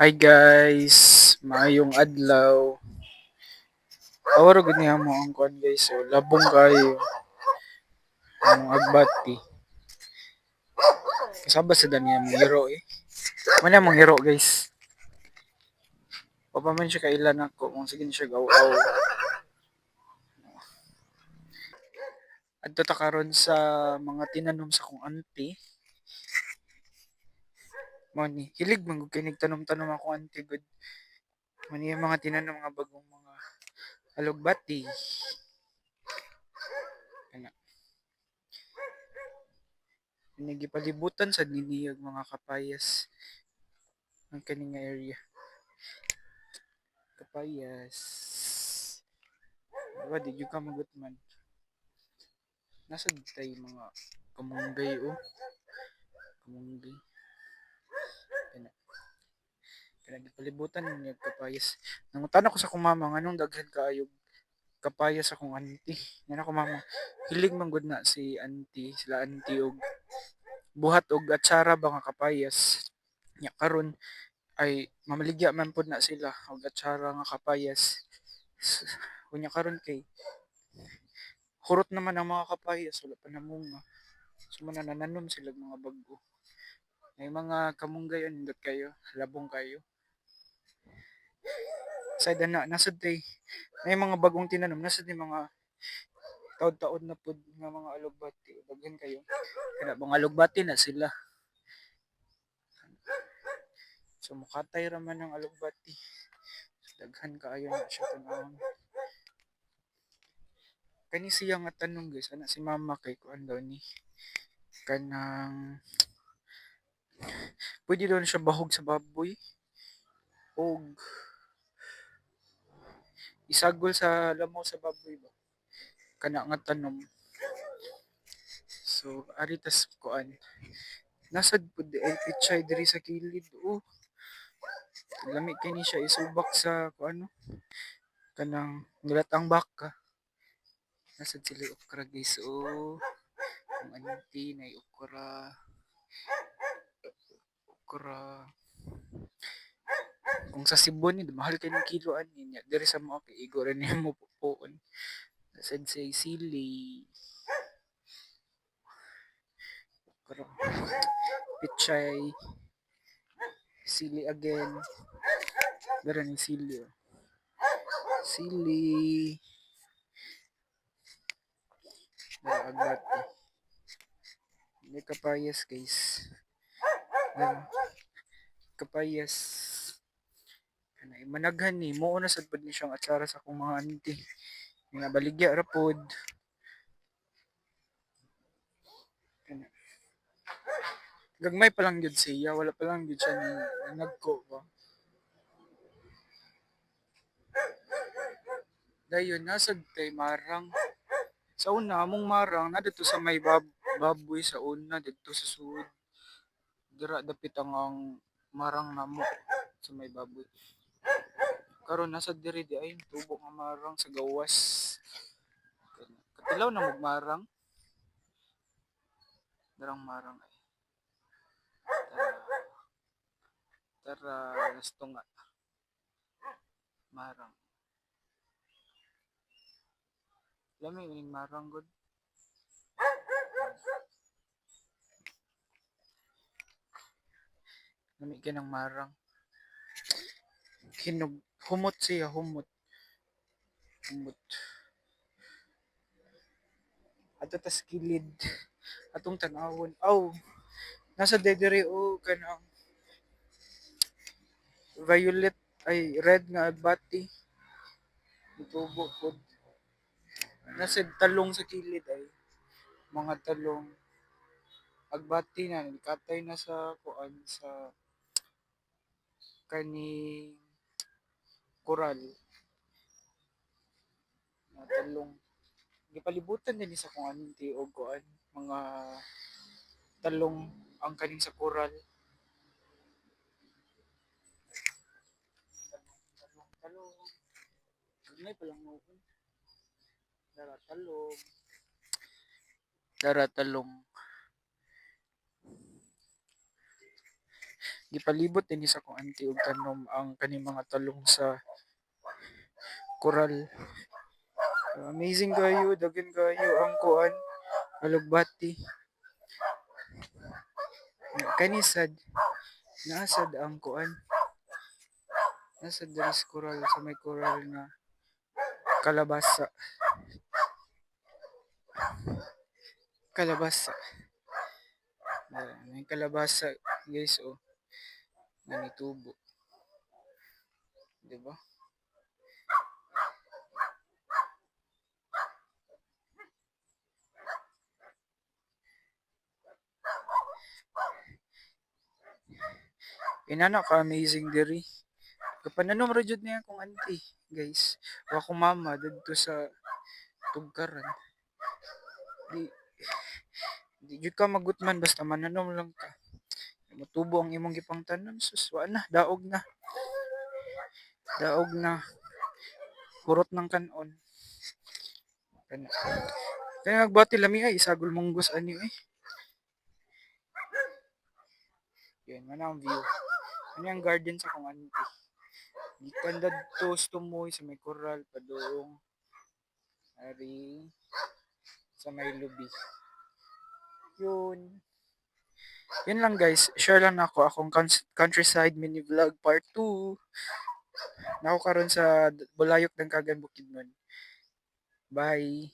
Hi guys, maayong adlaw. Awaro gud niya mo ang kuan guys, so labong kayo ang agbati. Kasaba sa daniya mong hero eh. Muna mong hero guys. O pa man siya kailan ako kung sige siya gaw-aw. Adto ta karon sa mga tinanom sa kong auntie. Mo ni hilig man gud kinig tanom-tanom ako auntie gud. Mani yung mga tinanom mga bagong mga alugbati. Kana nagipalibutan sa niniyog mga kapayas ang kaning nga area. Kapayas. Diba, di ka magot man. Nasa tayo mga kamunggay o. Kamunggay. Kana. Kana gipalibutan niya kapayas. Nangutan ako sa kumama nganong daghan kaayo kapayas akong auntie. Yan ako mama. Hilig man gud na si auntie, sila auntie og buhat og atsara ba nga kapayas. Nya karon ay mamaligya man pud na sila og atsara nga kapayas. Unya karon kay hurot naman ang mga kapayas wala pa namunga. So manananom sila mga bago. May mga kamunggayon nindot kayo, labong kayo. Sa dana nasud tay may mga bagong tinanom nasud ni mga taod-taod na pud nga mga alugbati daghan kayo. Kana mga alugbati na sila. So mukatay ra man ang alugbati. Daghan kaayo na siya tanawon. Kani siya nga tanong guys, ana si mama kay kuan daw ni kanang pwede daw siya bahog sa baboy og isagol sa lamaw sa baboy ba kana nga tanom. So ari tas kuan nasad pud ay pichay diri sa kilid oh. Lami kini siya isubak sa kuano kanang nilatang baka. Nasad sila okra guys oh. Ang auntie na okra. Okra. Kung sa Cebu ni mahal kay ng kiloan niya. Diri sa mga kay igo ra niya mo puon. Nasad say sili. Okra. Pichay. Sili again. Dara ni sili oh. Sili. Dara agbati. May kapayas guys. Dara. Kapayas. Kanay managhan ni mo na sad pud ni siyang atsara sa akong mga auntie. Nga baligya ra pod. Kana. Gagmay pa lang gyud siya, wala pa lang gyud siya ni nagko ba. Dayon nasad kay marang. Sa una among marang na dito sa may baboy sa una dito sa sud. Dira dapit ang marang namo sa may baboy. Karon nasa diri di ay tubo nga marang sa gawas. Katilaw na magmarang. Darang marang ay. Tara, gusto nga. Marang. Lami ining marang gud. Lami ng marang. Hinog. Humot siya, humot. Humot. Ato tas kilid. Atong tanawon. Aw, nasa dedere o kanang violet ay red nga agbati. Itubo pod. Nasa talong sa kilid ay mga talong agbati na katay na sa kuan sa kaning koral na talong gipalibutan din sa kung anong og kuan mga talong ang kaning sa koral talong may palang mo dara talong dara talong Gipalibot din sa kong auntie og tanom ang kaning mga talong sa koral. Amazing kayo, daghan kayo ang kuan, alugbati. Kanisad, naasad ang kuan, nasa diri sa koral, sa may koral nga kalabasa. Kalabasa. May kalabasa, guys, oh, nanitubo. Diba? Inana ka amazing diri. Kapananom ra jud niya akong auntie, guys. O akong mama didto sa tugkaran. Di di jud ka magutman basta mananom lang ka. Matubo ang imong gipang tanom, sus, wa na, daog na. Daog na. Kurot ng kanon. Kana. Kaya nagbati lami ay isagol munggos ani eh. Yan, man ang view. Ano yung garden sa kong auntie. Gikan dadto tumoy sa may koral padung. Ari sa may lubi. Yun. Yun lang guys. Share lang ako akong countryside mini vlog part 2. Nako karon sa Bulayok ng Kagan Bukidnon. Bye.